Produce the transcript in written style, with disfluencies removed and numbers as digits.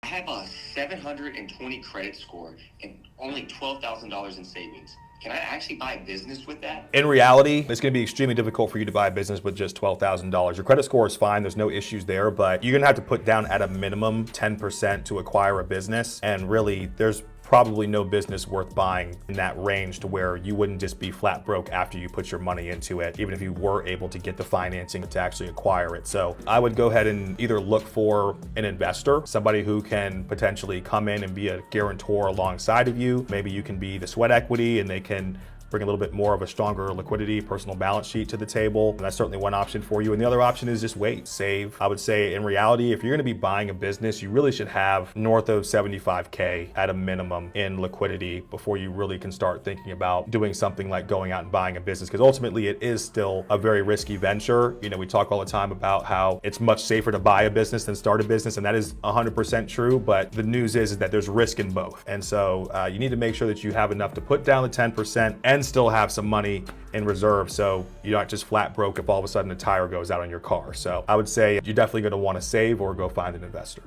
I have a 720 credit score and only $12,000 in savings. Can I actually buy a business with that? In reality, it's going to be extremely difficult for you to buy a business with just $12,000. Your credit score is fine, there's no issues there, but you're going to have to put down at a minimum 10% to acquire a business. And really, there's probably no business worth buying in that range to where you wouldn't just be flat broke after you put your money into it, even if you were able to get the financing to actually acquire it. So I would go ahead and either look for an investor, somebody who can potentially come in and be a guarantor alongside of you. Maybe you can be the sweat equity and they can bring a little bit more of a stronger liquidity, personal balance sheet to the table. And that's certainly one option for you. And the other option is just wait, save. I would say in reality, if you're gonna be buying a business, you really should have north of 75K at a minimum in liquidity before you really can start thinking about doing something like going out and buying a business. Because ultimately it is still a very risky venture. You know, we talk all the time about how it's much safer to buy a business than start a business. And that is 100% true. But the news is that there's risk in both. And so you need to make sure that you have enough to put down the 10% and still have some money in reserve so you're not just flat broke if all of a sudden a tire goes out on your car. So I would say you're definitely going to want to save or go find an investor.